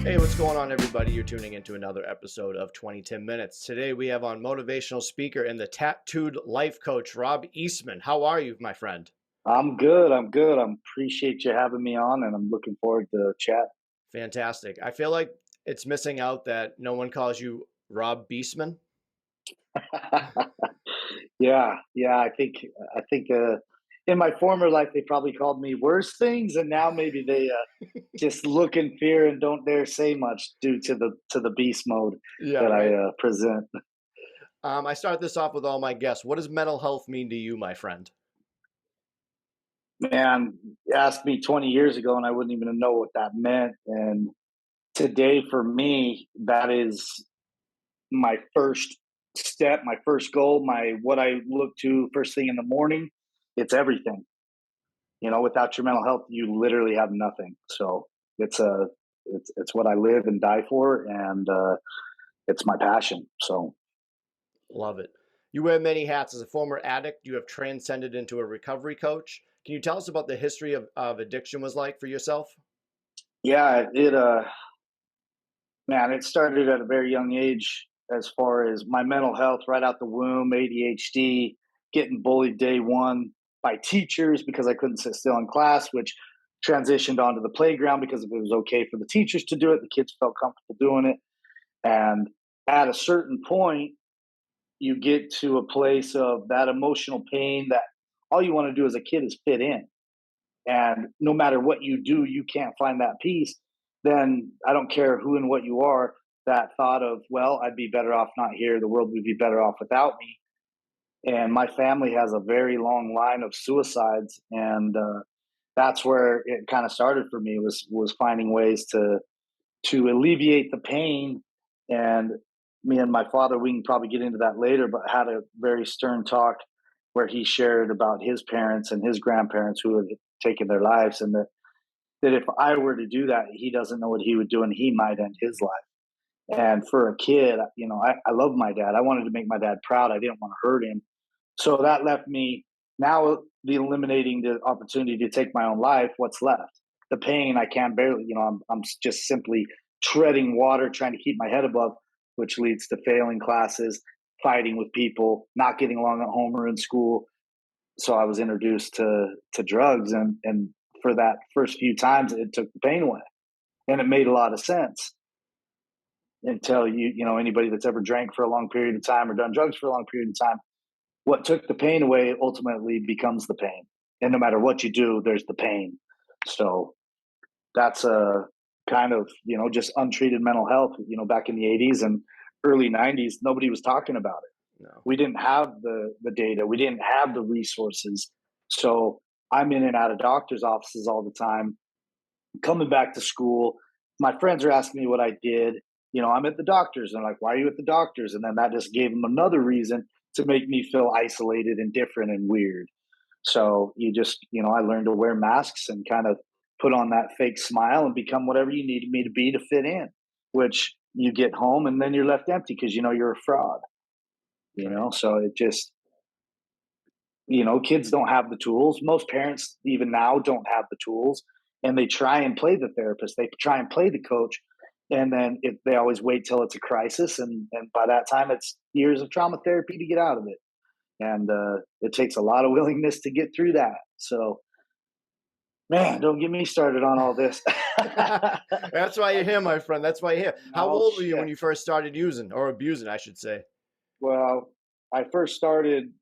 Hey, what's going on, everybody? You're tuning into another episode of 2010 Minutes. Today we have on motivational speaker and the tattooed life coach, Rob Eastman. How are you, my friend? I'm good. I appreciate you having me on, and I'm looking forward to chat. Fantastic. I feel like it's missing out that no one calls you Rob Beastman. Yeah. I think in my former life they probably called me worse things, and now maybe they just look in fear and don't dare say much due to the beast mode Yeah, that I right. present. I start this off with all my guests. What does mental health mean to you, my friend? Man, asked me 20 years ago, and I wouldn't even know what that meant. And today, for me, that is my first step, my first goal, my what I look to first thing in the morning. It's everything. Without your mental health, you literally have nothing. So it's a it's what I live and die for, and it's my passion. So Love it. You wear many hats. As a former addict, you have transcended into a recovery coach. Can you tell us about the history of addiction was like for yourself? yeah, it started at a very young age as far as my mental health right out the womb, ADHD, getting bullied day one by teachers because I couldn't sit still in class, which transitioned onto the playground because if it was okay for the teachers to do it, the kids felt comfortable doing it. And at a certain point, you get to a place of that emotional pain that all you want to do as a kid is fit in. And no matter what you do, you can't find that peace. Then I don't care who and what you are, that thought of, well, I'd be better off not here. The world would be better off without me. And my family has a very long line of suicides. And that's where it kind of started for me was finding ways to alleviate the pain. And me and my father, we can probably get into that later, but had a very stern talk where he shared about his parents and his grandparents who had taken their lives, and that if I were to do that, he doesn't know what he would do, and he might end his life. And for a kid, I love my dad. I wanted to make my dad proud. I didn't want to hurt him. So that left me now the eliminating the opportunity to take my own life. What's left? The pain. I can't barely, I'm just simply treading water, trying to keep my head above, which leads to failing classes, fighting with people, not getting along at home or in school. So I was introduced to drugs, and for that first few times, it took the pain away, and it made a lot of sense until anybody that's ever drank for a long period of time or done drugs for a long period of time, what took the pain away ultimately becomes the pain. And no matter what you do, there's the pain. So that's a kind of, just untreated mental health. Back in the 80s and early 90s, nobody was talking about it. No. We didn't have the data. We didn't have the resources. So I'm in and out of doctors' offices all the time, coming back to school. My friends are asking me what I did. I'm at the doctors, and like, why are you at the doctors? And then that just gave them another reason to make me feel isolated and different and weird. So I learned to wear masks and kind of put on that fake smile and become whatever you needed me to be to fit in, which you get home and then you're left empty because you're a fraud, Right. so it just, kids don't have the tools. Most parents, even now, don't have the tools, and they try and play the therapist. They try and play the coach, and then they always wait till it's a crisis, and by that time, it's years of trauma therapy to get out of it, and it takes a lot of willingness to get through that. So, man, don't get me started on all this. That's why you're here, my friend. That's why you're here. How No old were you when shit. you first started using or abusing, I should say? Well, I first started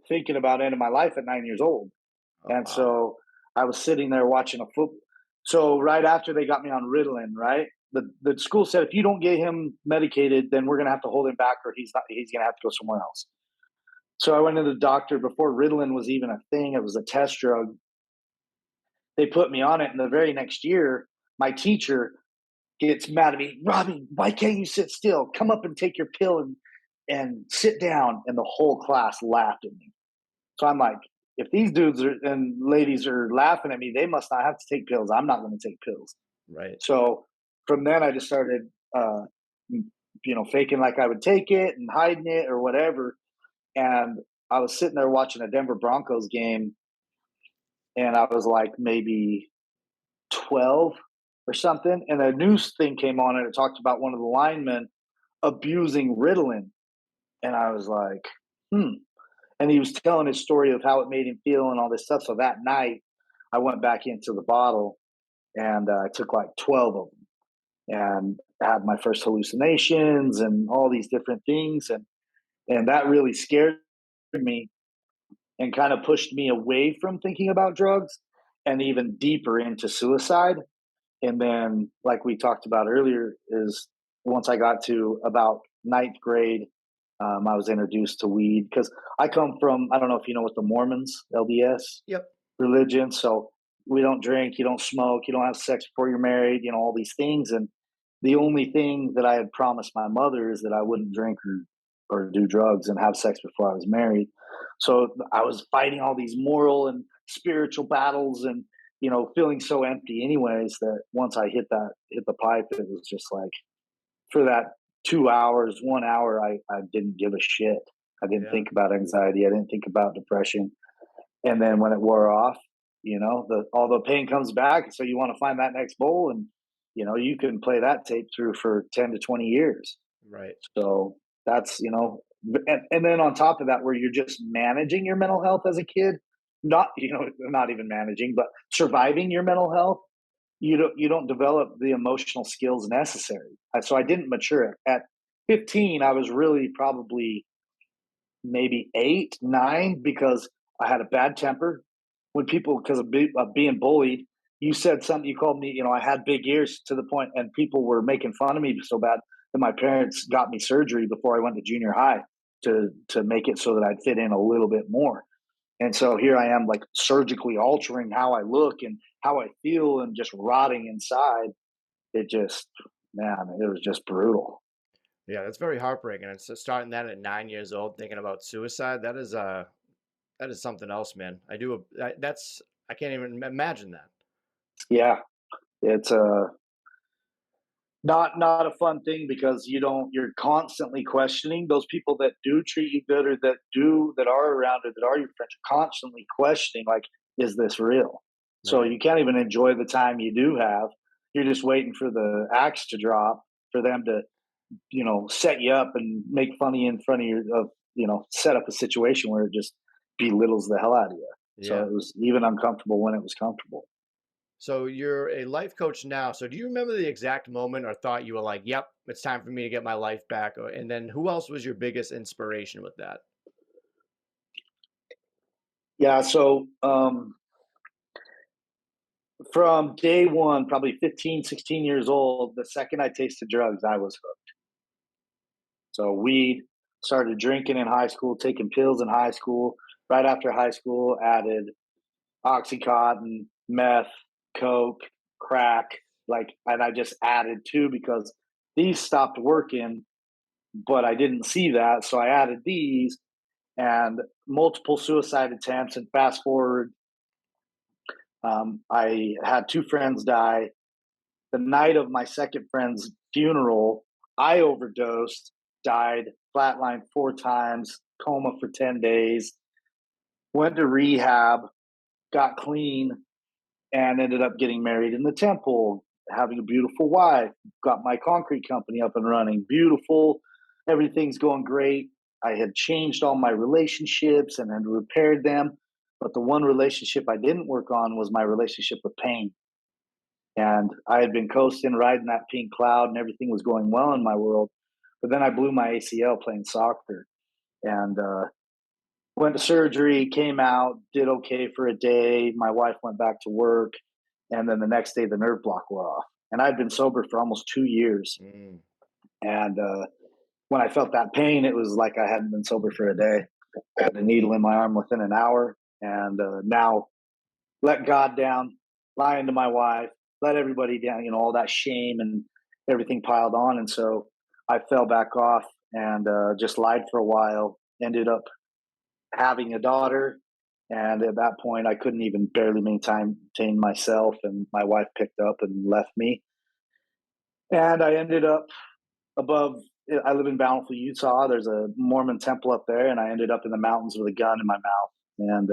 thinking about ending my life at 9 years old. Oh, And wow. so I was sitting there watching a football. So right after they got me on Ritalin, right? The school said if you don't get him medicated, then we're gonna have to hold him back, or he's gonna have to go somewhere else. So I went to the doctor before Ritalin was even a thing. It was a test drug. They put me on it, and the very next year, my teacher gets mad at me. Robbie, why can't you sit still? Come up and take your pill and sit down. And the whole class laughed at me. So I'm like, if these dudes and ladies are laughing at me, they must not have to take pills. I'm not going to take pills. Right. So from then, I just started, faking like I would take it and hiding it or whatever. And I was sitting there watching a Denver Broncos game, and I was like maybe 12 or something, and a news thing came on and it talked about one of the linemen abusing Ritalin, and I was like, hmm. And he was telling his story of how it made him feel and all this stuff. So that night, I went back into the bottle and I took like 12 of them and had my first hallucinations and all these different things, and that really scared me and kind of pushed me away from thinking about drugs and even deeper into suicide. And then, like we talked about earlier, is once I got to about ninth grade, I was introduced to weed because I come from, I don't know if you know what the Mormons, LDS Yep. religion. So we don't drink, you don't smoke, you don't have sex before you're married, all these things. And the only thing that I had promised my mother is that I wouldn't drink or do drugs and have sex before I was married. So I was fighting all these moral and spiritual battles and feeling so empty anyways that once I hit the pipe, it was just like for that 2 hours, 1 hour, I didn't give a shit. I didn't Yeah. think about anxiety. I didn't think about depression. And then when it wore off, all the pain comes back. So you want to find that next bowl, and you can play that tape through for 10 to 20 years. Right. So that's, and then on top of that, where you're just managing your mental health as a kid, not, not even managing, but surviving your mental health, you don't develop the emotional skills necessary. So I didn't mature at 15. I was really probably maybe 8, 9 because I had a bad temper. When people, because of being bullied, you said something, you called me, I had big ears to the point, and people were making fun of me so bad that my parents got me surgery before I went to junior high to make it so that I'd fit in a little bit more. And so here I am, like surgically altering how I look and how I feel and just rotting inside. It just, man, it was just brutal. Yeah, that's very heartbreaking. And so starting that at 9 years old, thinking about suicide, that is something else, man. That's I can't even imagine that. Yeah. It's not a fun thing because you're constantly questioning those people that do treat you good or that are around or that are your friends. You're constantly questioning, like, is this real? So Right. you can't even enjoy the time you do have. You're just waiting for the axe to drop for them to set you up and make fun of you in front of set up a situation where it just belittles the hell out of you. So Yeah. it was even uncomfortable when it was comfortable. So you're a life coach now. So do you remember the exact moment or thought you were like, "Yep, it's time for me to get my life back"? And then who else was your biggest inspiration with that? Yeah. So from day one, probably 15, 16 years old, the second I tasted drugs, I was hooked. So weed, started drinking in high school, taking pills in high school. Right after high school, added Oxycontin, meth, coke, crack, and I just added two because these stopped working, but I didn't see that, so I added these and multiple suicide attempts. And fast forward, I had two friends die. The night of my second friend's funeral, I overdosed, died, flatlined 4 times, coma for 10 days, went to rehab, got clean, and ended up getting married in the temple, having a beautiful wife, got my concrete company up and running, beautiful. Everything's going great. I had changed all my relationships and had repaired them. But the one relationship I didn't work on was my relationship with pain. And I had been coasting, riding that pink cloud, and everything was going well in my world. But then I blew my ACL playing soccer and went to surgery, came out, did okay for a day. My wife went back to work. And then the next day, the nerve block wore off. And I'd been sober for almost 2 years. Mm. And when I felt that pain, it was like I hadn't been sober for a day. I had a needle in my arm within an hour. And now let God down, lying to my wife, let everybody down, all that shame and everything piled on. And so I fell back off and just lied for a while, ended up having a daughter. And at that point, I couldn't even barely maintain myself. And my wife picked up and left me. And I ended up above, I live in Bountiful, Utah. There's a Mormon temple up there. And I ended up in the mountains with a gun in my mouth. And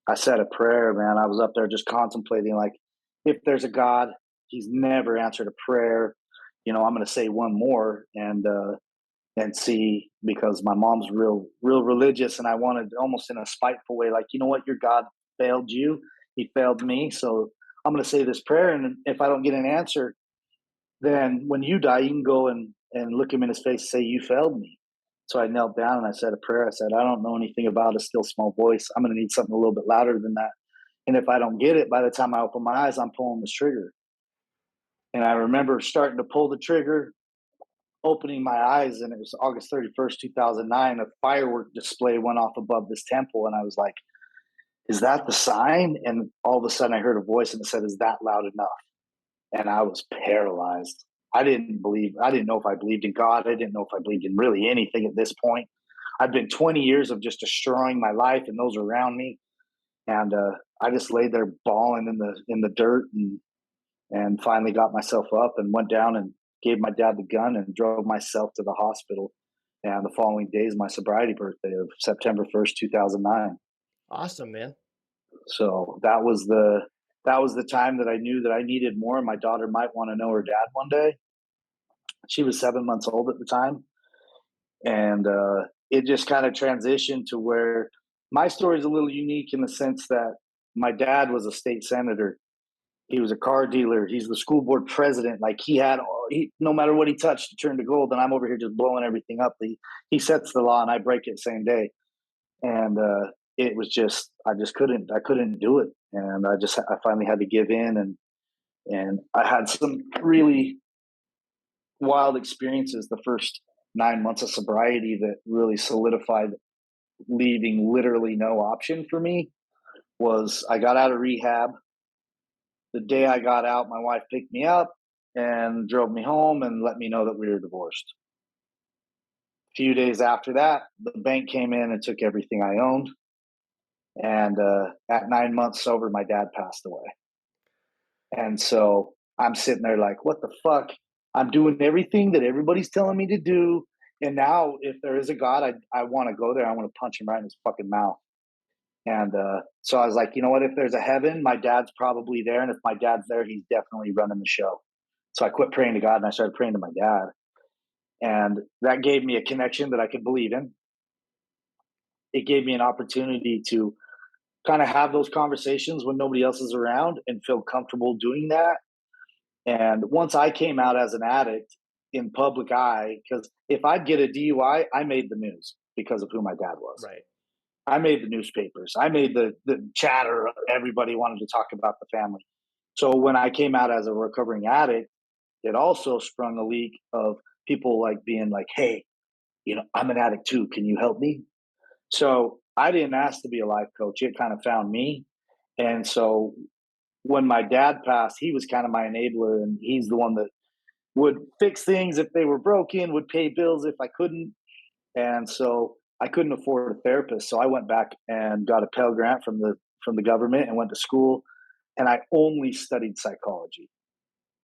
I said a prayer, man. I was up there just contemplating, like, if there's a God, He's never answered a prayer. I'm going to say one more and see, because my mom's real religious, and I wanted, almost in a spiteful way, like, you know what, your God failed you, he failed me, so I'm going to say this prayer, and if I don't get an answer, then when you die, you can go and look him in his face and say, you failed me. So I knelt down and I said a prayer. I said, I don't know anything about a still small voice. I'm going to need something a little bit louder than that. And if I don't get it, by the time I open my eyes, I'm pulling this trigger. And I remember starting to pull the trigger, opening my eyes, and it was August 31st, 2009. A firework display went off above this temple. And I was like, is that the sign? And all of a sudden I heard a voice and it said, is that loud enough? And I was paralyzed. I didn't know if I believed in God. I didn't know if I believed in really anything at this point. I'd been 20 years of just destroying my life and those around me. And I just laid there bawling in the dirt, and finally got myself up and went down and gave my dad the gun and drove myself to the hospital. And the following day is my sobriety birthday of September 1st, 2009. Awesome, man. So that was the time that I knew that I needed more. My daughter might want to know her dad one day. She was 7 months old at the time, and it just kind of transitioned to where my story is a little unique in the sense that my dad was a state senator. He was a car dealer. He's the school board president. Like, no matter what he touched, it turned to gold. And I'm over here just blowing everything up. He sets the law, and I break it same day. And it was just, I couldn't do it, and I finally had to give in, and I had some really wild experiences the first 9 months of sobriety that really solidified leaving literally no option for me. Was I got out of rehab. The day I got out, my wife picked me up and drove me home and let me know that we were divorced. A few days after that, the bank came in and took everything I owned. And at 9 months sober, my dad passed away. And so I'm sitting there like, what the fuck? I'm doing everything that everybody's telling me to do. And now, if there is a God, I want to go there. I want to punch him right in his fucking mouth. And so I was like, you know what? If there's a heaven, my dad's probably there. And if my dad's there, he's definitely running the show. So I quit praying to God and I started praying to my dad. And that gave me a connection that I could believe in. It gave me an opportunity to kind of have those conversations when nobody else is around and feel comfortable doing that. And once I came out as an addict in public eye, because if I'd get a DUI, I made the news because of who my dad was. Right. I made the newspapers. I made the chatter. Everybody wanted to talk about the family. So when I came out as a recovering addict, it also sprung a leak of people like being like, hey, I'm an addict too. Can you help me? So I didn't ask to be a life coach. It kind of found me. And so when my dad passed, he was kind of my enabler, and he's the one that would fix things if they were broken, would pay bills if I couldn't. And so I couldn't afford a therapist. So I went back and got a Pell Grant from the government and went to school. And I only studied psychology,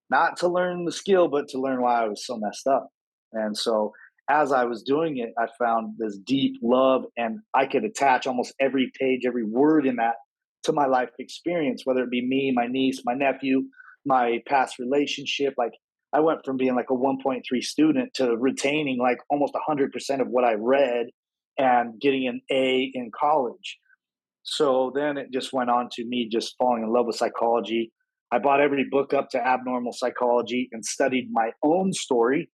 not to learn the skill, but to learn why I was so messed up. And so as I was doing it, I found this deep love, and I could attach almost every page, every word in that to my life experience, whether it be me, my niece, my nephew, my past relationship. Like, I went from being like a 1.3 student to retaining like almost 100% of what I read and getting an A in college. So then it just went on to me just falling in love with psychology. I bought every book up to abnormal psychology and studied my own story.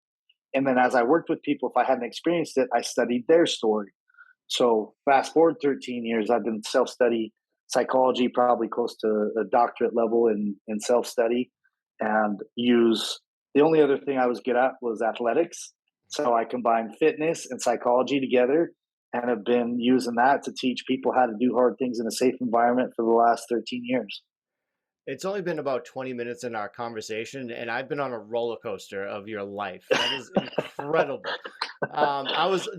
And then as I worked with people, if I hadn't experienced it, I studied their story. So fast forward 13 years, I've been self-study psychology, probably close to a doctorate level in self-study, and use the only other thing I was good at was athletics. So I combined fitness and psychology together, and have been using that to teach people how to do hard things in a safe environment for the last 13 years. It's only been about 20 minutes in our conversation, and I've been on a roller coaster of your life. That is incredible.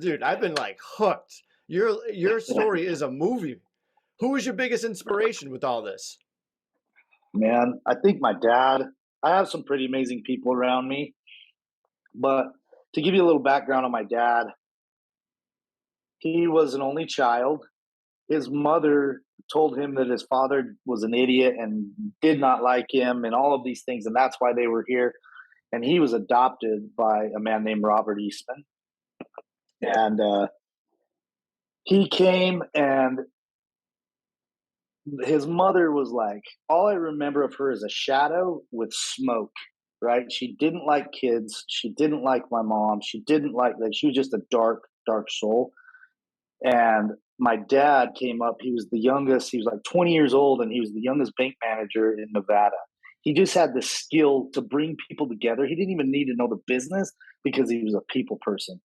Dude, I've been like hooked. Your story is a movie. Who was your biggest inspiration with all this? Man, I think my dad. I have some pretty amazing people around me, but to give you a little background on my dad, he was an only child. His mother told him that his father was an idiot and did not like him and all of these things, and that's why they were here. And he was adopted by a man named Robert Eastman. And he came, and his mother was like, all I remember of her is a shadow with smoke, right? She didn't like kids. She didn't like my mom. She didn't like, she was just a dark, dark soul. And my dad came up. He was the youngest. He was like 20 years old, and he was the youngest bank manager in Nevada. He just had the skill to bring people together. He didn't even need to know the business because he was a people person.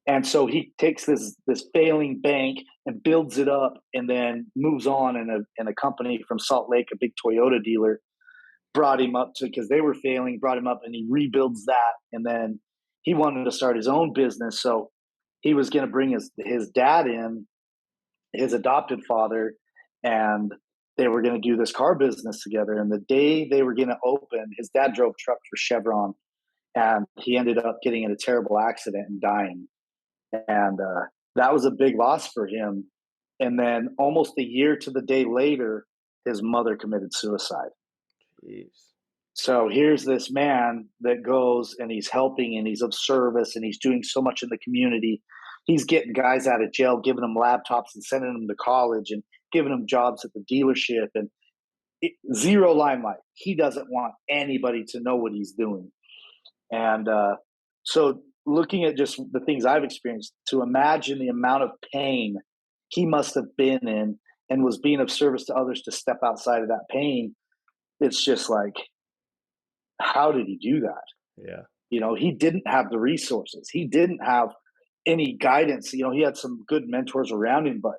And so he takes this failing bank and builds it up, and then moves on. In a company from Salt Lake, a big Toyota dealer, brought him up to, because they were failing, brought him up, and he rebuilds that. And then he wanted to start his own business. So he was going to bring his dad in, his adopted father, and they were going to do this car business together. And the day they were going to open, his dad drove truck for Chevron, and he ended up getting in a terrible accident and dying. And that was a big loss for him. And then almost a year to the day later, his mother committed suicide. Jeez. So here's this man that goes and he's helping and he's of service and he's doing so much in the community. He's getting guys out of jail, giving them laptops and sending them to college and giving them jobs at the dealership, and zero limelight. He doesn't want anybody to know what he's doing. And so looking at just the things I've experienced, to imagine the amount of pain he must have been in and was being of service to others to step outside of that pain, it's just like, how did he do that? Yeah. You know, he didn't have the resources. He didn't have any guidance. You know, he had some good mentors around him, but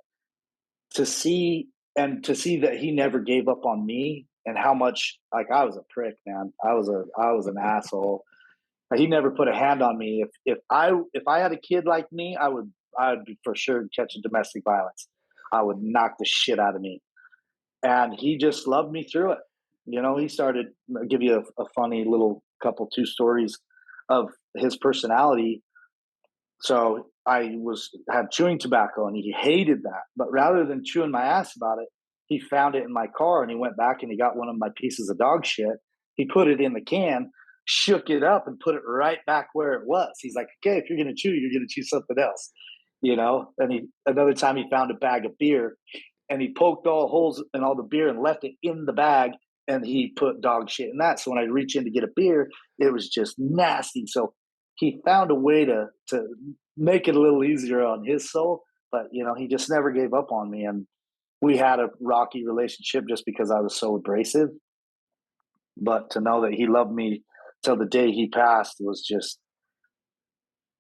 to see that he never gave up on me, and how much, like, I was a prick, man. I was an asshole. He never put a hand on me. If I had a kid like me, I would be for sure catching domestic violence. I would knock the shit out of me. And he just loved me through it. You know, he started, I'll give you a funny little two stories of his personality. So I had chewing tobacco, and he hated that. But rather than chewing my ass about it, he found it in my car, and he went back and he got one of my pieces of dog shit. He put it in the can, shook it up, and put it right back where it was. He's like, okay, if you're going to chew, you're going to chew something else, you know? And another time he found a bag of beer, and he poked all holes in all the beer and left it in the bag, and he put dog shit in that. So when I reach in to get a beer, it was just nasty. So he found a way to make it a little easier on his soul, but you know, he just never gave up on me. And we had a rocky relationship just because I was so abrasive. But to know that he loved me till the day he passed was just,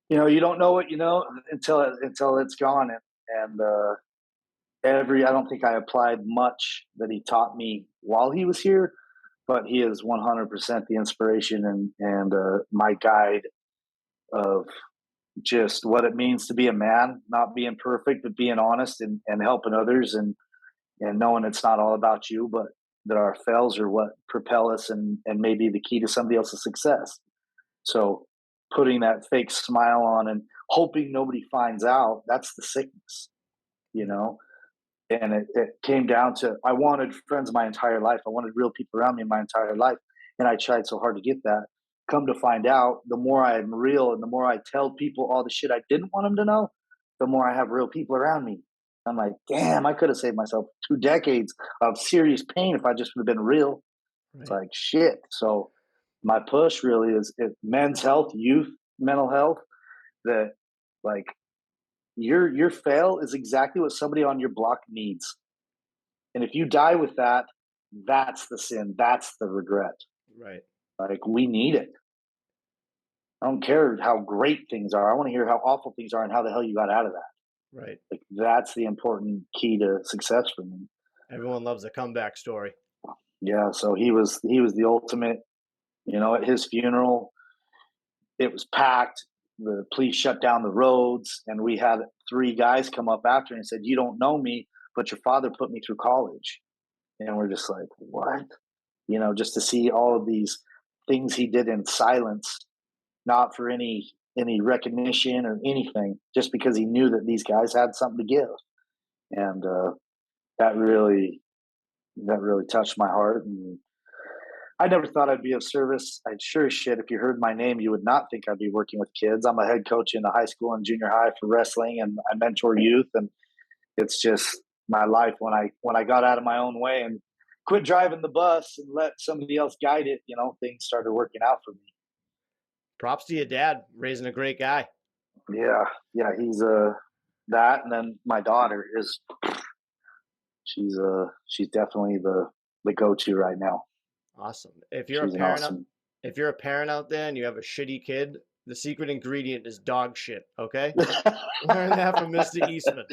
you know, you don't know what you know until it's gone. And I don't think I applied much that he taught me while he was here, but he is 100% the inspiration and my guide of just what it means to be a man, not being perfect, but being honest and helping others, and knowing it's not all about you, but that our fails are what propel us and maybe the key to somebody else's success. So putting that fake smile on and hoping nobody finds out, that's the sickness, you know? And it came down to, I wanted friends my entire life. I wanted real people around me my entire life. And I tried so hard to get that. Come to find out, the more I'm real and the more I tell people all the shit I didn't want them to know, the more I have real people around me. I'm like, damn, I could have saved myself 2 decades of serious pain if I just would have been real. Right. It's like, shit. So my push really is men's health, youth, mental health, that like, your fail is exactly what somebody on your block needs. And if you die with that, that's the sin. That's the regret. Right. Like, we need it. I don't care how great things are. I want to hear how awful things are and how the hell you got out of that. Right. Like, that's the important key to success for me. Everyone loves a comeback story. Yeah. So he was the ultimate, you know, at his funeral, it was packed. The police shut down the roads, and we had 3 guys come up after and said, "You don't know me, but your father put me through college." And we're just like, what? You know, just to see all of these things he did in silence, not for any recognition or anything, just because he knew that these guys had something to give. And that really that really touched my heart. And I never thought I'd be of service. I'd sure as shit, if you heard my name, you would not think I'd be working with kids. I'm a head coach in the high school and junior high for wrestling, and I mentor youth. And it's just my life. When I got out of my own way and quit driving the bus and let somebody else guide it, things started working out for me. Props to your dad, raising a great guy. Yeah, yeah, he's that, and then my daughter is she's definitely the go-to right now. Awesome. She's an awesome. If you're a parent out there and you have a shitty kid, the secret ingredient is dog shit, okay? Learn that from Mr. Eastman.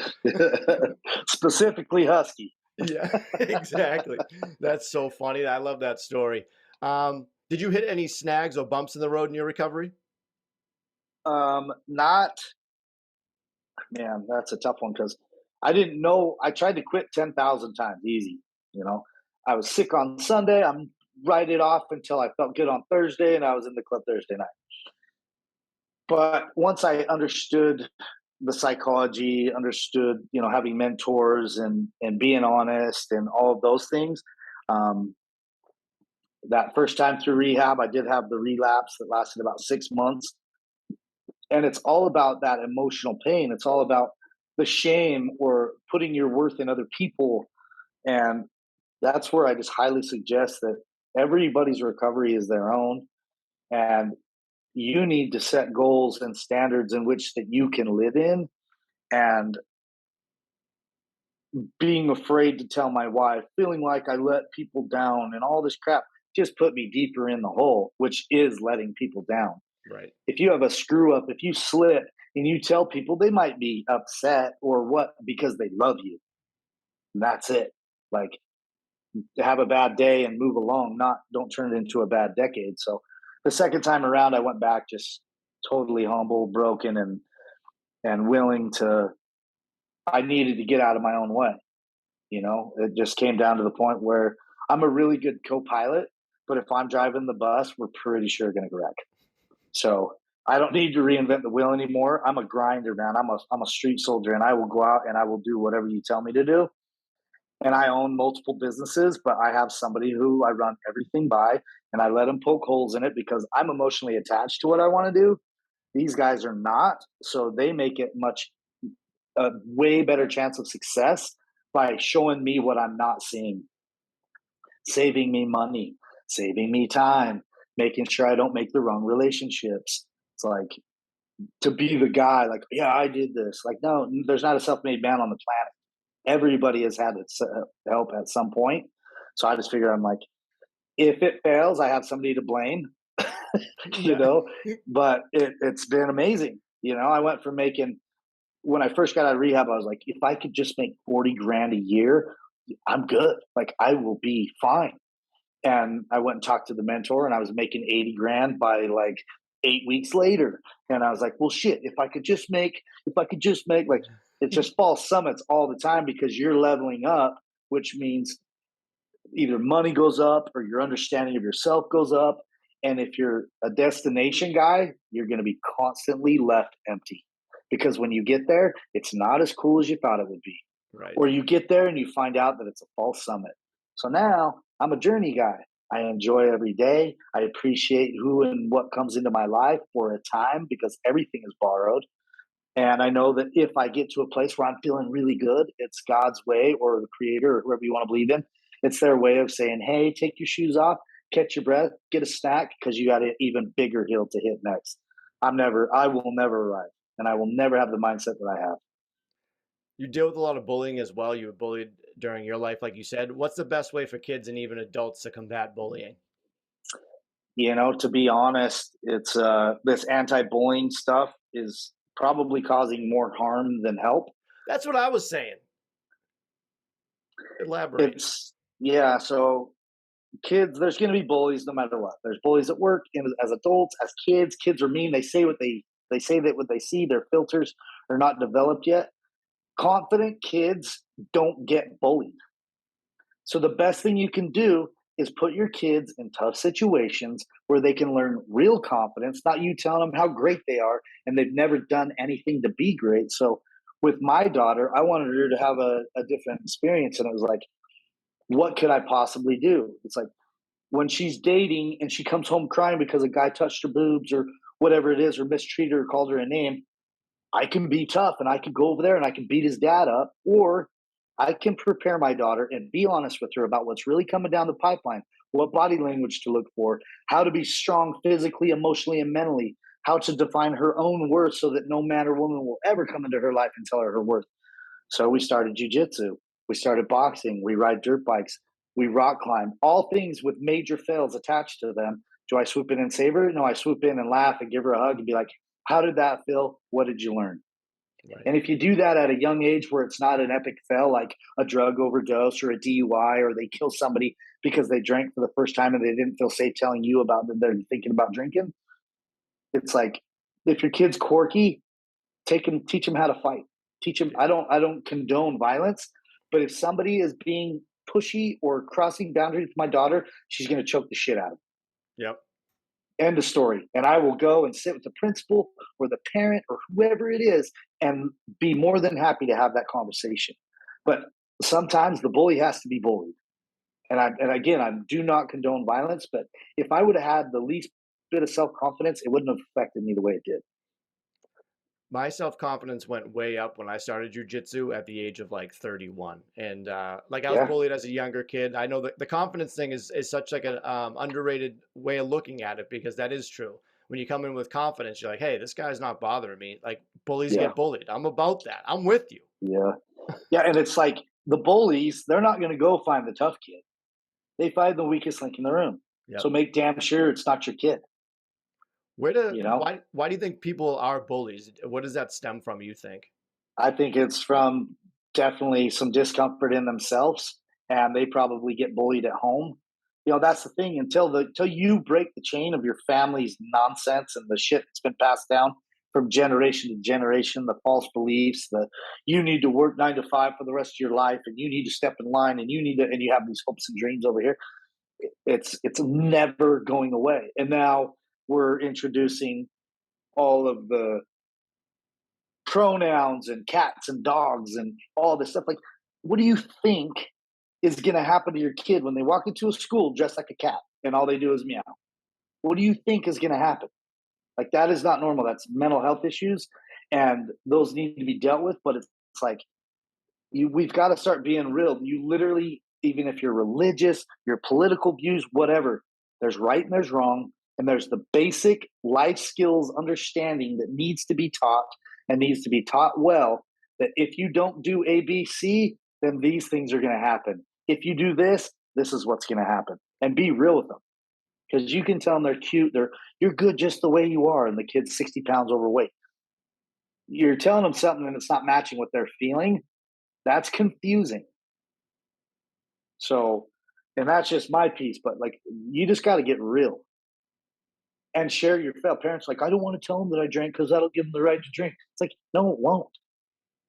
Specifically husky. Yeah, exactly. That's so funny. I love that story. Did you hit any snags or bumps in the road in your recovery? Not Man, that's a tough one because I didn't know. I tried to quit 10,000 times, easy. You know, I was sick on Sunday. I'm write it off until I felt good on Thursday, and I was in the club Thursday night. But once I understood the psychology, understood, having mentors and being honest and all of those things, um, that first time through rehab, I did have the relapse that lasted about 6 months. And it's all about that emotional pain. It's all about the shame or putting your worth in other people. And that's where I just highly suggest that everybody's recovery is their own. And you need to set goals and standards in which that you can live in. And being afraid to tell my wife, feeling like I let people down and all this crap just put me deeper in the hole, which is letting people down. Right. If you have a screw up, if you slip and you tell people, they might be upset or what because they love you. And that's it. Like, have a bad day and move along, not don't turn it into a bad decade. So the second time around I went back just totally humble, broken, and willing to I needed to get out of my own way. It just came down to the point where I'm a really good co-pilot, but if I'm driving the bus, we're pretty sure going to wreck. So I don't need to reinvent the wheel anymore. I'm a grinder, man. I'm a street soldier, and I will go out and I will do whatever you tell me to do. And I own multiple businesses, but I have somebody who I run everything by, and I let them poke holes in it because I'm emotionally attached to what I want to do. These guys are not, so they make it a way better chance of success by showing me what I'm not seeing, saving me money, saving me time, making sure I don't make the wrong relationships. It's like to be the guy, like, yeah, I did this. Like, no, there's not a self-made man on the planet. Everybody has had help at some point. So I just figure I'm like, if it fails, I have somebody to blame, you Yeah. know, but it's been amazing. I went from making, when I first got out of rehab, I was like, if I could just make 40 grand a year, I'm good. Like, I will be fine. And I went and talked to the mentor, and I was making 80 grand by like 8 weeks later. And I was like, well, shit, if I could just make like, it's just false summits all the time because you're leveling up, which means either money goes up or your understanding of yourself goes up. And if you're a destination guy, you're going to be constantly left empty because when you get there, it's not as cool as you thought it would be. Right. Or you get there and you find out that it's a false summit. So now I'm a journey guy. I enjoy every day. I appreciate who and what comes into my life for a time because everything is borrowed. And I know that if I get to a place where I'm feeling really good, it's God's way or the creator or whoever you want to believe in. It's their way of saying, hey, take your shoes off, catch your breath, get a snack because you got an even bigger hill to hit next. I will never arrive. And I will never have the mindset that I have. You deal with a lot of bullying as well. You were bullied during your life, like you said. What's the best way for kids and even adults to combat bullying? To be honest, it's this anti-bullying stuff is probably causing more harm than help. That's what I was saying. Elaborate. Yeah, so kids, there's going to be bullies no matter what. There's bullies at work, and as adults, as kids. Kids are mean. They say they say that what they see. Their filters are not developed yet. Confident kids don't get bullied. So the best thing you can do is put your kids in tough situations where they can learn real confidence, not you telling them how great they are and they've never done anything to be great. So with my daughter, I wanted her to have a different experience. And it was like, what could I possibly do? It's like when she's dating and she comes home crying because a guy touched her boobs or whatever it is, or mistreated her, or called her a name, I can be tough and I can go over there and I can beat his dad up, or I can prepare my daughter and be honest with her about what's really coming down the pipeline, what body language to look for, how to be strong physically, emotionally, and mentally, how to define her own worth so that no man or woman will ever come into her life and tell her her worth. So we started jujitsu, we started boxing, we ride dirt bikes, we rock climb, all things with major fails attached to them. Do I swoop in and save her? No, I swoop in and laugh and give her a hug and be like, how did that feel? What did you learn? Right. And if you do that at a young age where it's not an epic fail like a drug overdose or a DUI, or they kill somebody because they drank for the first time and they didn't feel safe telling you about that they're thinking about drinking, it's like, if your kid's quirky, teach them how to fight. Teach them. I don't condone violence, but if somebody is being pushy or crossing boundaries with my daughter, she's going to choke the shit out of them. Yep. End of story. And I will go and sit with the principal or the parent or whoever it is and be more than happy to have that conversation. But sometimes the bully has to be bullied. And again, I do not condone violence, but if I would have had the least bit of self-confidence, it wouldn't have affected me the way it did. My self-confidence went way up when I started jujitsu at the age of like 31. And like I was Yeah. bullied as a younger kid. I know that the confidence thing is such like an underrated way of looking at it, because that is true. When you come in with confidence, you're like, hey, this guy's not bothering me. Like bullies Yeah. get bullied. I'm about that. I'm with you. Yeah. Yeah. And it's like the bullies, they're not going to go find the tough kid. They find the weakest link in the room. So Yep. make damn sure it's not your kid, you know? Why do you think people are bullies? What does that stem from, you think? I think it's from definitely some discomfort in themselves, and they probably get bullied at home. That's the thing. Until you break the chain of your family's nonsense and the shit that's been passed down from generation to generation, the false beliefs, the you need to work 9 to 5 for the rest of your life, and you need to step in line, and you have these hopes and dreams over here. It's never going away. And now we're introducing all of the pronouns and cats and dogs and all this stuff. Like, what do you think is going to happen to your kid when they walk into a school dressed like a cat and all they do is meow? What do you think is going to happen? Like, that is not normal. That's mental health issues, and those need to be dealt with. But it's like, we've got to start being real. You literally, even if you're religious, your political views, whatever, there's right and there's wrong, and there's the basic life skills understanding that needs to be taught, and needs to be taught well. That if you don't do ABC, then these things are going to happen. If you do this, this is what's going to happen. And be real with them, because you can tell them they're cute. You're good just the way you are, and the kid's 60 pounds overweight. You're telling them something and it's not matching what they're feeling. That's confusing. So, and that's just my piece, but like, you just got to get real and share your fail. Parents like, I don't want to tell them that I drank because that'll give them the right to drink. It's like, no, it won't. Right.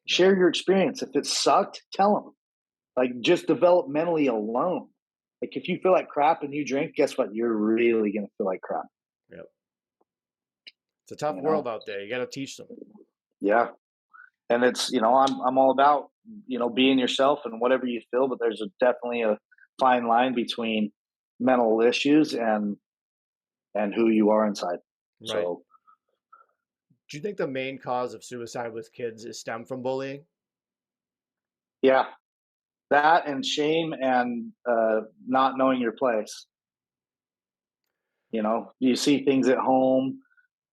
Share your experience. If it sucked, tell them. Like, just developmentally alone. Like, if you feel like crap and you drink, guess what? You're really going to feel like crap. Yep. It's a tough You world know? out there. You got to teach them. Yeah. And it's, I'm all about, being yourself and whatever you feel, but there's definitely a fine line between mental issues and who you are inside. Right. So, Do you think the main cause of suicide with kids is stem from bullying? yeah, that and shame and not knowing your place. You see things at home,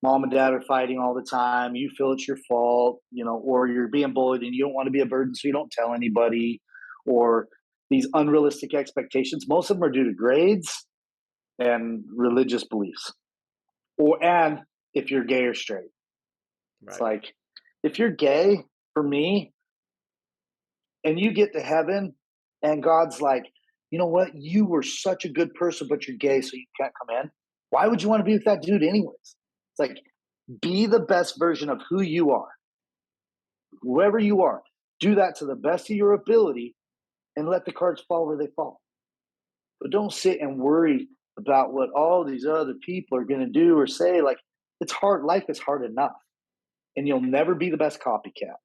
mom and dad are fighting all the time. You feel it's your fault, or you're being bullied and you don't want to be a burden, so you don't tell anybody, or these unrealistic expectations. Most of them are due to grades and religious beliefs, and if you're gay or straight. It's Right. like, if you're gay, for me, and you get to heaven and God's like, you know what? You were such a good person, but you're gay, so you can't come in. Why would you want to be with that dude anyways? It's like, be the best version of who you are, whoever you are. Do that to the best of your ability and let the cards fall where they fall. But don't sit and worry about what all these other people are going to do or say. Like, it's hard. Life is hard enough, and you'll never be the best copycat.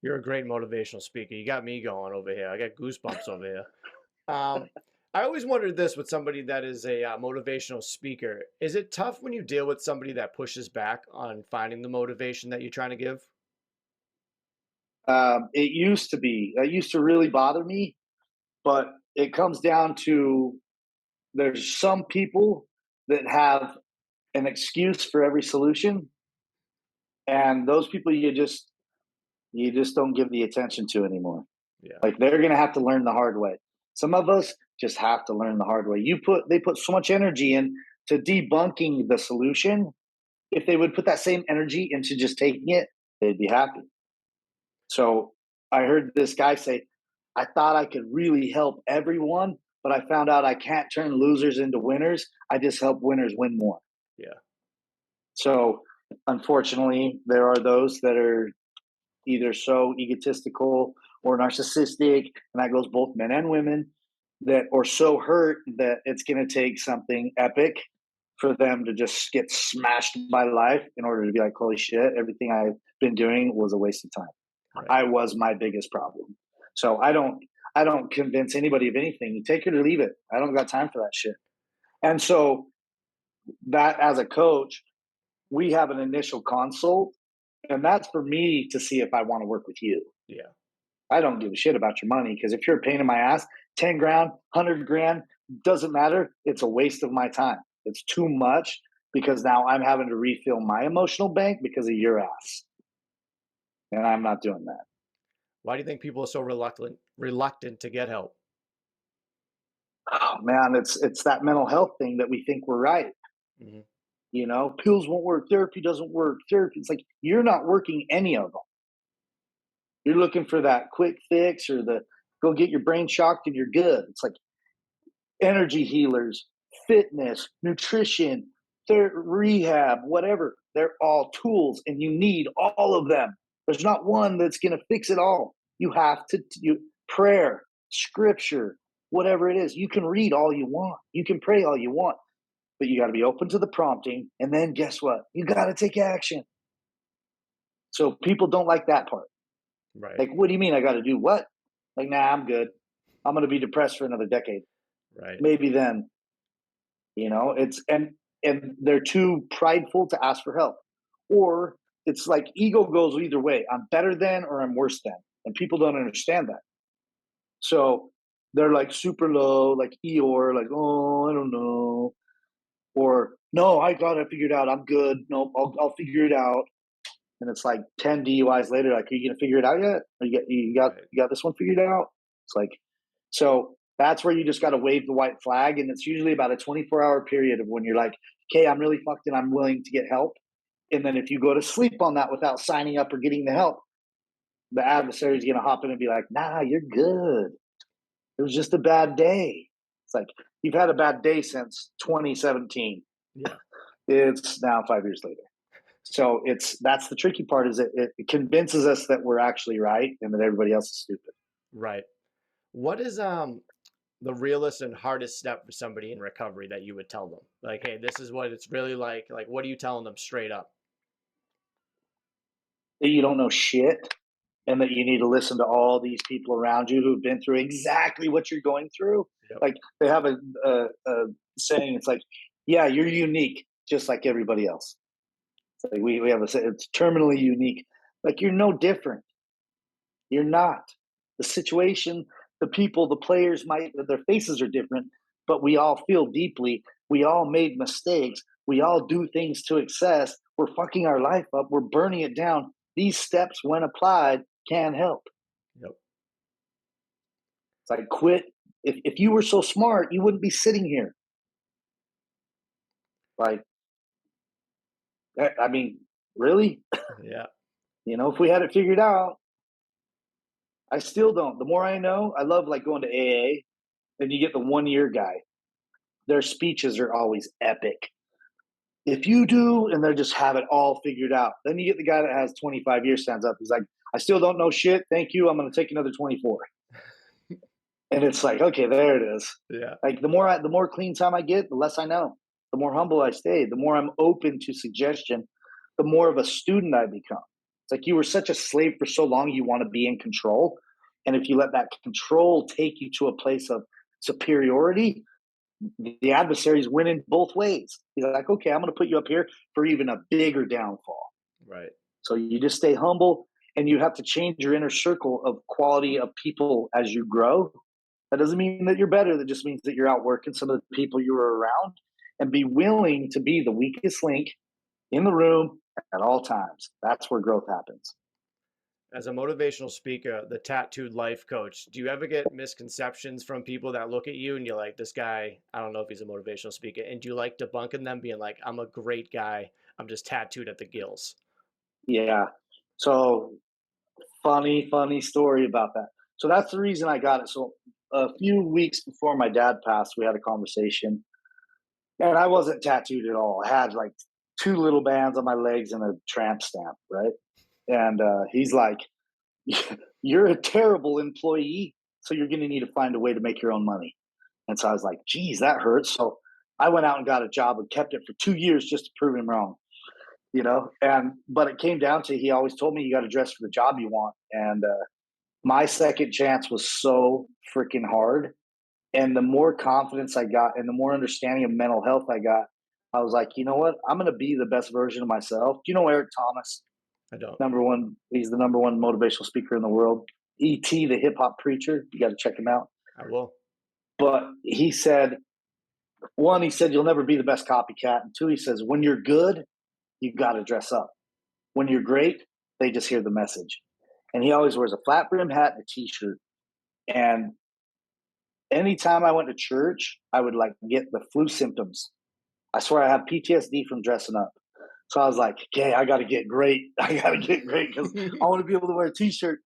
You're a great motivational speaker. You got me going over here. I got goosebumps over here. Um, I always wondered this with somebody that is a motivational speaker. Is it tough when you deal with somebody that pushes back on finding the motivation that you're trying to give? It used to be. It used to really bother me, but it comes down to there's some people that have an excuse for every solution, and those people you just don't give the attention to anymore. Yeah, Like they're gonna have to learn the hard way. Some of us just have to learn the hard way. They put so much energy in to debunking the solution. If they would put that same energy into just taking it, they'd be happy. So I heard this guy say, I thought I could really help everyone, but I found out I can't turn losers into winners. I just help winners win more. yeah, So unfortunately, there are those that are either so egotistical or narcissistic, and that goes both men and women, that or so hurt that it's going to take something epic for them to just get smashed by life in order to be like, holy shit, everything I've been doing was a waste of time. right. I was my biggest problem. So I don't convince anybody of anything. You take it or leave it. I don't got time for that shit. And so that as a coach, we have an initial consult, and that's for me to see if I want to work with you. Yeah, I don't give a shit about your money because if you're a pain in my ass, 10 grand, 100 grand, doesn't matter. It's a waste of my time. It's too much because now I'm having to refill my emotional bank because of your ass. And I'm not doing that. why do you think people are so reluctant to get help? Oh man, it's that mental health thing that we think we're right. Hmm. Pills won't work, therapy doesn't work, therapy. It's like you're not working any of them. You're looking for that quick fix or the go get your brain shocked and you're good. It's like energy healers, fitness, nutrition, rehab, whatever. They're all tools and you need all of them. There's not one that's going to fix it all. You have to, prayer, scripture, whatever it is. You can read all you want, you can pray all you want, but you got to be open to the prompting. And then guess what? You got to take action. So people don't like that part. Right, Like, what do you mean I got to do what? Like, nah, I'm good. I'm going to be depressed for another decade. right, Maybe then, it's and they're too prideful to ask for help. Or it's like ego goes either way. I'm better than or I'm worse than. And people don't understand that. So they're like super low, like Eeyore, like, oh, I don't know. Or no, I got it figured out. I'm good. No, I'll figure it out. And it's like 10 DUIs later, like, are you gonna figure it out yet? Or right. you got this one figured out? It's like, so that's where you just gotta wave the white flag. And it's usually about a 24-hour period of when you're like, okay, I'm really fucked and I'm willing to get help. And then if you go to sleep on that without signing up or getting the help, the adversary is gonna hop in and be like, nah, you're good. It was just a bad day. It's like you've had a bad day since 2017. Yeah, It's now 5 years later. So that's the tricky part is it convinces us that we're actually right and that everybody else is stupid. right. What is the realest and hardest step for somebody in recovery that you would tell them? Like, hey, this is what it's really like. Like, what are you telling them straight up? That you don't know shit and that you need to listen to all these people around you who've been through exactly what you're going through. Yep. Like they have a saying, it's like, yeah, you're unique, just like everybody else. It's like we have it's terminally unique. Like you're no different. You're not. The situation, the people, the players might their faces are different, but we all feel deeply. We all made mistakes. We all do things to excess. We're fucking our life up. We're burning it down. These steps, when applied, can help. Yep. It's like quit. If you were so smart, you wouldn't be sitting here. Like, I mean, really? Yeah. If we had it figured out, I still don't. The more I know, I love like going to AA. Then you get the 1 year guy. Their speeches are always epic. If you do, and they just have it all figured out. Then you get the guy that has 25 years stands up. He's like, I still don't know shit. Thank you. I'm going to take another 24. And it's like, okay, there it is. Yeah. Like the more clean time I get, the less I know. The more humble I stay, the more I'm open to suggestion, the more of a student I become. It's like you were such a slave for so long, you want to be in control. And if you let that control take you to a place of superiority, the adversary's winning both ways. He's like, okay, I'm going to put you up here for even a bigger downfall. Right. So you just stay humble, and you have to change your inner circle of quality of people as you grow. That doesn't mean that you're better. That just means that you're outworking some of the people you were around, and be willing to be the weakest link in the room at all times. That's where growth happens. As a motivational speaker, the tattooed life coach, do you ever get misconceptions from people that look at you and you're like, this guy, I don't know if he's a motivational speaker? And do you like debunking them, being like, I'm a great guy, I'm just tattooed at the gills? Yeah. So funny story about that. So that's the reason I got it. So a few weeks before my dad passed, we had a conversation, and I wasn't tattooed at all. I had like two little bands on my legs and a tramp stamp, right? And he's like, "You're a terrible employee, so you're going to need to find a way to make your own money." And so I was like, "Geez, that hurts." So I went out and got a job and kept it for 2 years just to prove him wrong, you know. And but it came down to, he always told me, you got to dress for the job you want. And my second chance was so freaking hard. And the more confidence I got and the more understanding of mental health I got, I was like, you know what? I'm going to be the best version of myself. Do you know Eric Thomas? I don't. Number one, he's the number one motivational speaker in the world. E.T., the hip hop preacher. You got to check him out. I will. But he said, one, he said, you'll never be the best copycat. And two, he says, when you're good, you got to dress up. When you're great, they just hear the message. And he always wears a flat brim hat and a t-shirt. And anytime I went to church, I would like get the flu symptoms. I swear I have PTSD from dressing up. So I was like, okay, I got to get great. I got to get great because I want to be able to wear a t-shirt.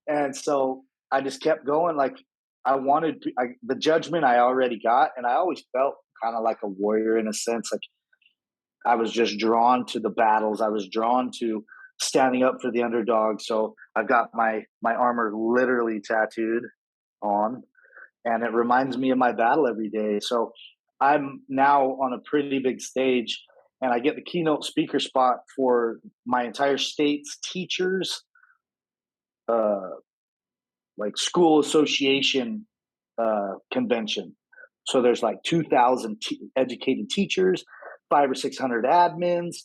And so I just kept going. Like the judgment I already got. And I always felt kind of like a warrior in a sense. Like I was just drawn to the battles. I was drawn to standing up for the underdog. So I've got my armor literally tattooed on, and it reminds me of my battle every day. So I'm now on a pretty big stage, and I get the keynote speaker spot for my entire state's teachers, uh, like school association convention. So there's like 2,000 educated teachers, 500 or 600 admins,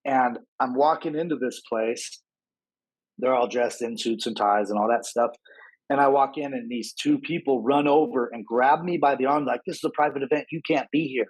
and I'm walking into this place. They're all dressed in suits and ties and all that stuff. And I walk in, and these two people run over and grab me by the arm, like, this is a private event. You can't be here.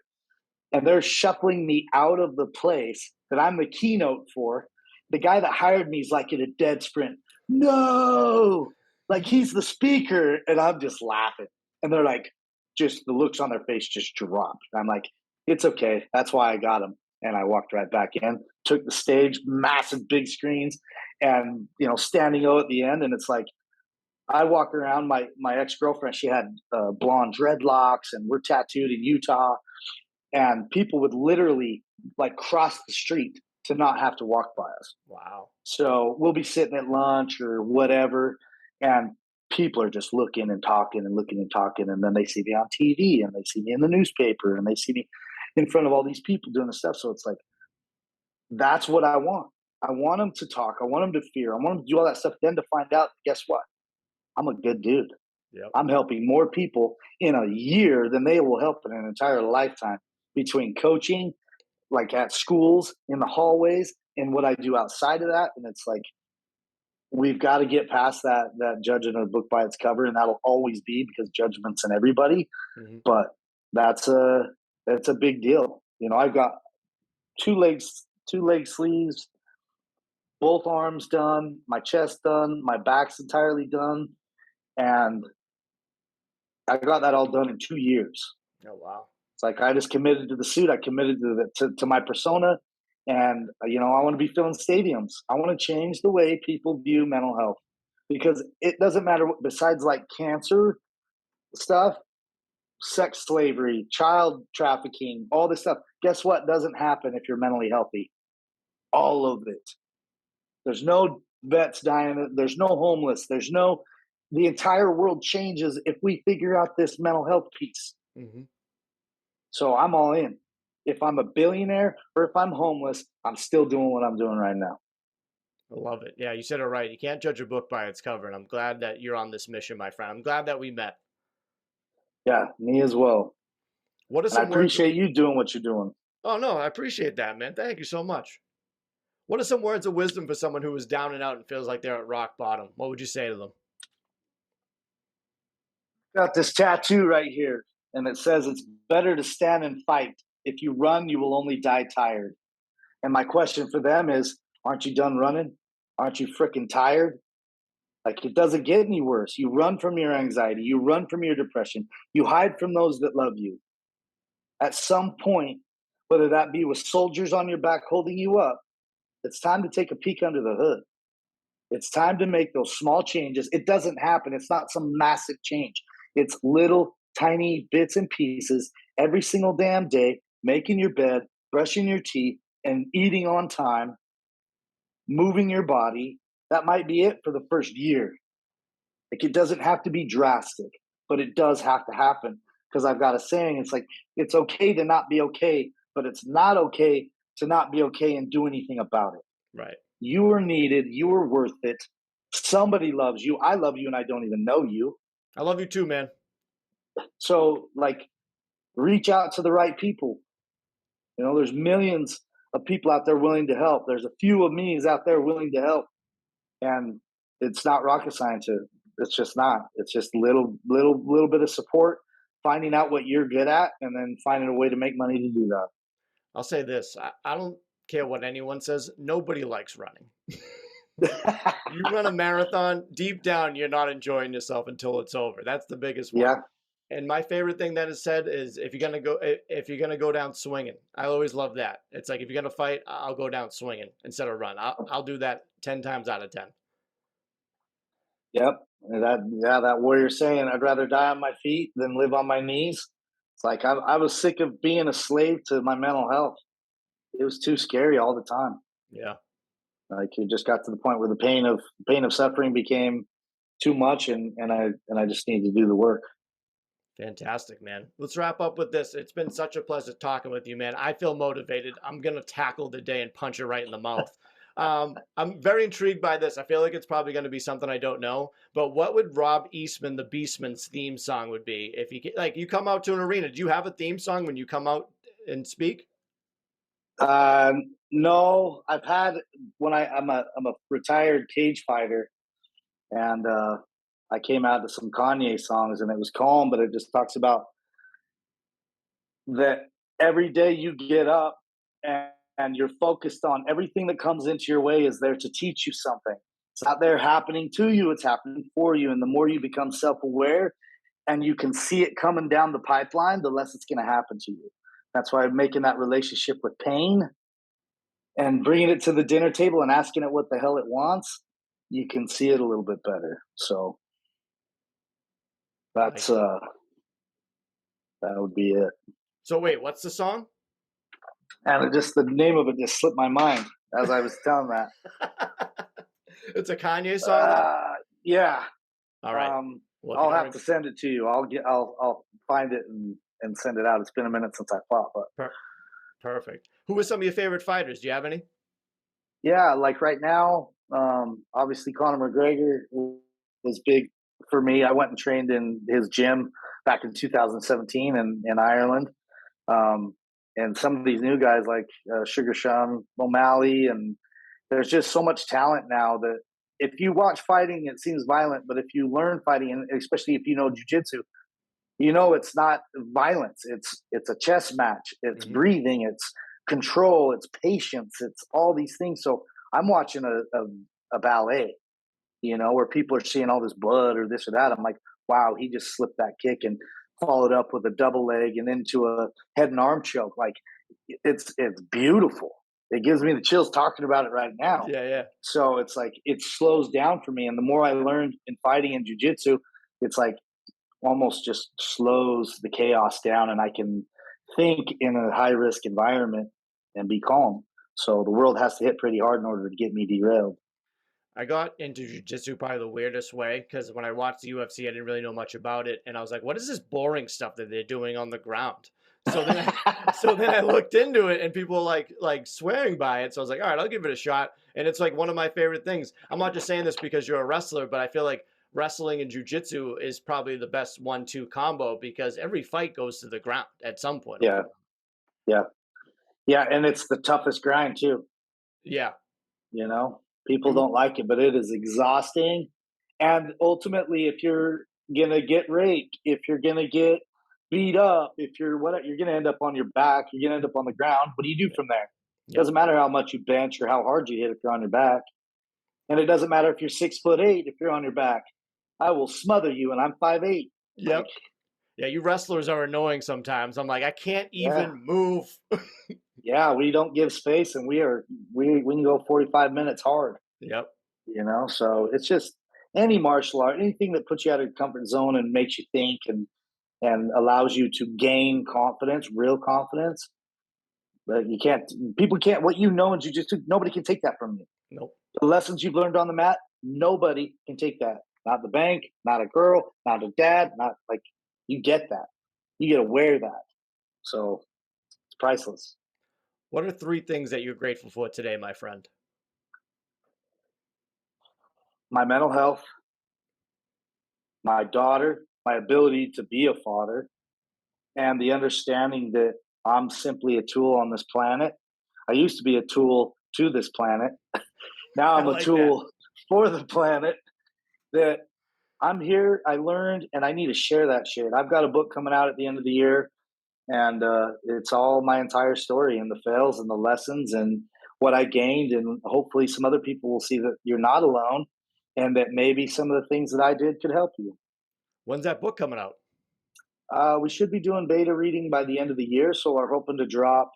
And they're shuffling me out of the place that I'm the keynote for. The guy that hired me is like in a dead sprint. No, like he's the speaker. And I'm just laughing. And they're like, just the looks on their face just dropped. I'm like, it's okay. That's why I got him. And I walked right back in, took the stage, massive big screens, and, you know, standing O at the end. And it's like, I walk around, my ex-girlfriend, she had blonde dreadlocks, and we're tattooed in Utah. And people would literally like cross the street to not have to walk by us. Wow. So we'll be sitting at lunch or whatever, and people are just looking and talking and looking and talking. And then they see me on TV, and they see me in the newspaper, and they see me in front of all these people doing this stuff. So it's like, that's what I want. I want them to talk. I want them to fear. I want them to do all that stuff. Then to find out, guess what? I'm a good dude. Yep. I'm helping more people in a year than they will help in an entire lifetime, between coaching, like at schools, in the hallways, and what I do outside of that. And it's like, we've got to get past that judging a book by its cover, and that'll always be, because judgment's in everybody. Mm-hmm. But that's a big deal. You know, I've got two leg sleeves, both arms done, my chest done, my back's entirely done, and I got that all done in 2 years. Oh, wow. It's like, I just committed to the suit. I committed to my persona. And, you know, I want to be filling stadiums. I want to change the way people view mental health, because it doesn't matter what, besides like cancer stuff, sex slavery, child trafficking, all this stuff. Guess what doesn't happen if you're mentally healthy? All of it. There's no vets dying. There's no homeless. The entire world changes if we figure out this mental health piece. Mm-hmm. So I'm all in. If I'm a billionaire or if I'm homeless, I'm still doing what I'm doing right now. I love it. Yeah, you said it right. You can't judge a book by its cover, and I'm glad that you're on this mission, my friend. I'm glad that we met. Yeah, me as well. What are And I some words? appreciate you doing what you're doing. Oh no, I appreciate that, man. Thank you so much. What are some words of wisdom for someone who is down and out and feels like they're at rock bottom? What would you say to them? Got this tattoo right here, and it says it's better to stand and fight. If you run, you will only die tired. And my question for them is, aren't you done running? Aren't you freaking tired? Like, it doesn't get any worse. You run from your anxiety, you run from your depression, you hide from those that love you. At some point, whether that be with soldiers on your back holding you up, it's time to take a peek under the hood. It's time to make those small changes. It doesn't happen. It's not some massive change. It's little tiny bits and pieces every single damn day, making your bed, brushing your teeth, and eating on time, moving your body. That might be it for the first year. Like, it doesn't have to be drastic, but it does have to happen. Because I've got a saying, it's like, it's okay to not be okay, but it's not okay to not be okay and do anything about it. Right. You are needed. You are worth it. Somebody loves you. I love you and I don't even know you. I love you too, man. So, like, reach out to the right people. You know, there's millions of people out there willing to help. There's a few of me's out there willing to help. And it's not rocket science. It's just not. It's just little bit of support, finding out what you're good at, and then finding a way to make money to do that. I'll say this. I don't care what anyone says. Nobody likes running. You run a marathon, deep down, you're not enjoying yourself until it's over. That's the biggest one. Yeah. And my favorite thing that is said is if you're gonna go down swinging. I always love that. It's like if you're gonna fight, I'll go down swinging instead of run. I'll do that 10 times out of 10. Yep. That warrior saying, I'd rather die on my feet than live on my knees. It's like I was sick of being a slave to my mental health. It was too scary all the time. Yeah, Like, it just got to the point where the pain of suffering became too much, and I just need to do the work. fantastic, man. Let's wrap up with this. It's been such a pleasure talking with you, man. I feel motivated. I'm gonna tackle the day and punch it right in the mouth. I'm very intrigued by this. I feel like it's probably going to be something I don't know. But what would Rob Eastman, the Beastman's theme song, would be if you come out to an arena? Do you have a theme song when you come out and speak? No, I've had when I'm a retired cage fighter, and I came out to some Kanye songs, and it was calm, but it just talks about that every day you get up, and you're focused on everything that comes into your way is there to teach you something. It's not there happening to you, it's happening for you. And the more you become self aware and you can see it coming down the pipeline, the less it's going to happen to you. That's why I'm making that relationship with pain and bringing it to the dinner table and asking it what the hell it wants. You can see it a little bit better. So Like, that's that would be it. so wait, what's the song? And just the name of it just slipped my mind as I was telling that. It's a Kanye song, then? Yeah. All right. Um, Well, if you I'll don't have to send it to you. I'll find it and send it out. It's been a minute since I fought, but perfect. Who are some of your favorite fighters? Do you have any? yeah, like right now, obviously Conor McGregor was big for me. I went and trained in his gym back in 2017 in Ireland. Um, and some of these new guys like Sugar Sean O'Malley, and there's just so much talent now that if you watch fighting, it seems violent, but if you learn fighting, and especially if you know jujitsu, you know it's not violence. It's a chess match. It's Hmm. breathing. It's control. It's patience. It's all these things. So I'm watching a ballet, where people are seeing all this blood or this or that. I'm like, wow, he just slipped that kick and followed up with a double leg and into a head and arm choke. Like, it's beautiful. It gives me the chills talking about it right now. Yeah, yeah. So it's like it slows down for me, and the more I learned in fighting and jujitsu, it's like almost just slows the chaos down, and I can think in a high risk environment and be calm. So the world has to hit pretty hard in order to get me derailed. I got into jujitsu probably the weirdest way because when I watched the UFC, I didn't really know much about it, and I was like, "What is this boring stuff that they're doing on the ground?" So then I looked into it, and people were like swearing by it. So I was like, all right, I'll give it a shot. And it's like one of my favorite things. I'm not just saying this because you're a wrestler, but I feel like wrestling and jiu-jitsu is probably the best 1-2 combo, because every fight goes to the ground at some point. Yeah, yeah, yeah, and it's the toughest grind too. Yeah. You know, people don't like it, but it is exhausting. And ultimately, if you're gonna get raped, if you're gonna get beat up, if you're whatever, you're gonna end up on your back. You're gonna end up on the ground. What do you do from there? Yep. Doesn't matter how much you bench or how hard you hit if you're on your back. And it doesn't matter if you're 6'8" if you're on your back. I will smother you, and I'm 5'8". Yep. Like, yeah, you wrestlers are annoying sometimes. I'm like, I can't even move. Yeah, we don't give space, and we can go 45 minutes hard. Yep. You know, so it's just any martial art, anything that puts you out of your comfort zone and makes you think and allows you to gain confidence, real confidence. But people can't, what you know in jiu-jitsu, nobody can take that from you. Nope. The lessons you've learned on the mat, nobody can take that. Not the bank, not a girl, not a dad, not like, you get that. You get to wear that. So it's priceless. What are 3 things that you're grateful for today, my friend? My mental health, my daughter, my ability to be a father, and the understanding that I'm simply a tool on this planet. I used to be a tool to this planet. Now I'm a tool for the planet, that I'm here, I learned, and I need to share that shit. I've got a book coming out at the end of the year, and it's all my entire story, and the fails and the lessons and what I gained, and hopefully some other people will see that you're not alone, and that maybe some of the things that I did could help you. When's that book coming out? We should be doing beta reading by the end of the year, so we're hoping to drop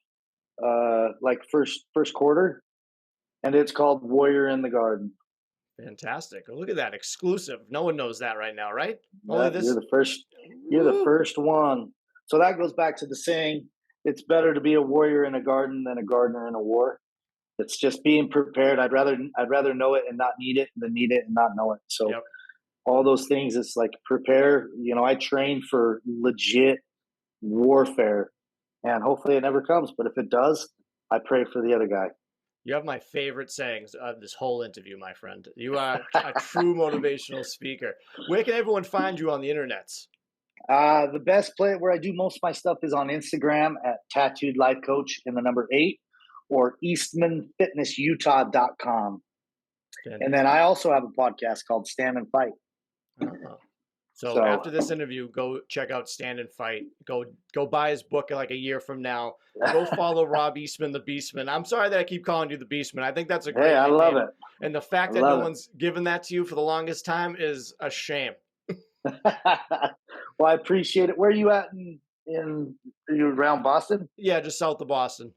like first quarter, and it's called Warrior in the Garden. Fantastic. Oh, look at that, exclusive. No one knows that right now, right? Only this. You're the first one. So that goes back to the saying, it's better to be a warrior in a garden than a gardener in a war. It's just being prepared. I'd rather know it and not need it than need it and not know it. So Yep. all those things, it's like prepare. You know, I train for legit warfare, and hopefully it never comes. But if it does, I pray for the other guy. You have my favorite sayings of this whole interview, my friend. You are a true motivational speaker. Where can everyone find you on the internets? The best place where I do most of my stuff is on Instagram at Tattooed Life Coach in the number 8, or EastmanFitnessUtah.com. And then I also have a podcast called Stand and Fight. So after this interview, go check out Stand and Fight. Go buy his book like a year from now. Go follow Rob Eastman, the Beastman. I'm sorry that I keep calling you the Beastman. I think that's a great name. I love it. And the fact that no one's given that to you for the longest time is a shame. Well, I appreciate it. Where are you at are you around Boston? Yeah, just south of Boston.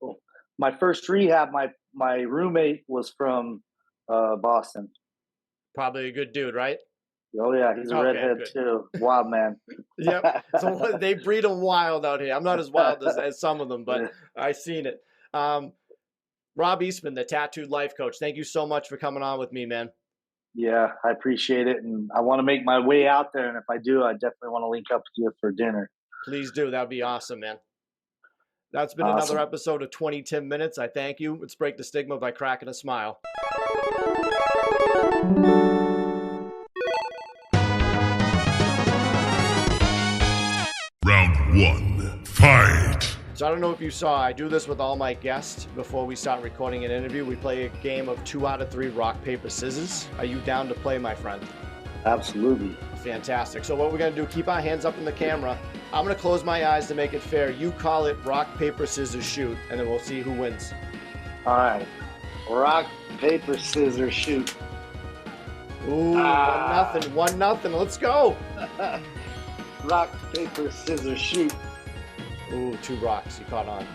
Cool. My first rehab, my roommate was from Boston. Probably a good dude, right? Oh yeah, he's a redhead too. Wild man. Yep. So they breed them wild out here. I'm not as wild as some of them, but I've seen it. Rob Eastman, the Tattooed Life Coach. Thank you so much for coming on with me, man. Yeah, I appreciate it, and I want to make my way out there. And if I do, I definitely want to link up with you for dinner. Please do. That'd be awesome, man. That's been another episode of 20 Minutes. I thank you. Let's break the stigma by cracking a smile. Round 1, fight! So I don't know if you saw, I do this with all my guests before we start recording an interview. We play a game of 2 out of 3 rock, paper, scissors. Are you down to play, my friend? Absolutely. Fantastic. So what we're going to do, keep our hands up in the camera. I'm going to close my eyes to make it fair. You call it rock, paper, scissors, shoot, and then we'll see who wins. All right. Rock, paper, scissors, shoot. Ooh, 1-0. Let's go. Rock, paper, scissors, shoot. Ooh, 2 rocks. You caught on.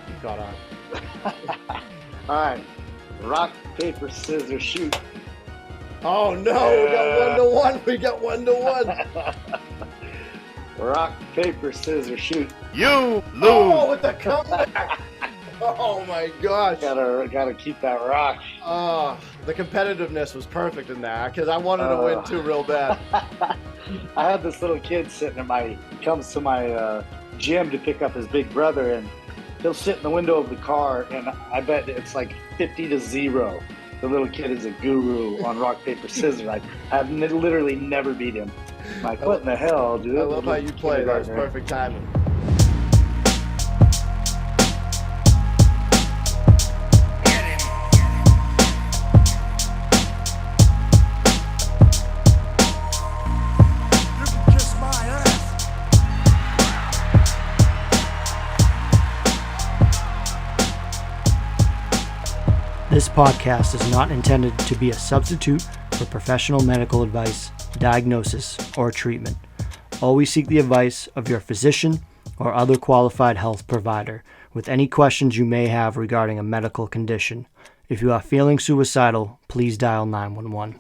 All right. Rock, paper, scissors, shoot. Oh, no. We got 1-1. Rock, paper, scissors, shoot. You lose. Oh, with the comeback. Oh, my gosh. Gotta keep that rock. Oh, the competitiveness was perfect in that because I wanted to win too real bad. I had this little kid sitting comes to my gym to pick up his big brother, and he'll sit in the window of the car, and I bet it's like 50-0. The little kid is a guru on rock, paper, scissors. I've literally never beat him. I'm like, what in the hell, dude? I love how you play. That was perfect timing. This podcast is not intended to be a substitute for professional medical advice, diagnosis, or treatment. Always seek the advice of your physician or other qualified health provider with any questions you may have regarding a medical condition. If you are feeling suicidal, please dial 911.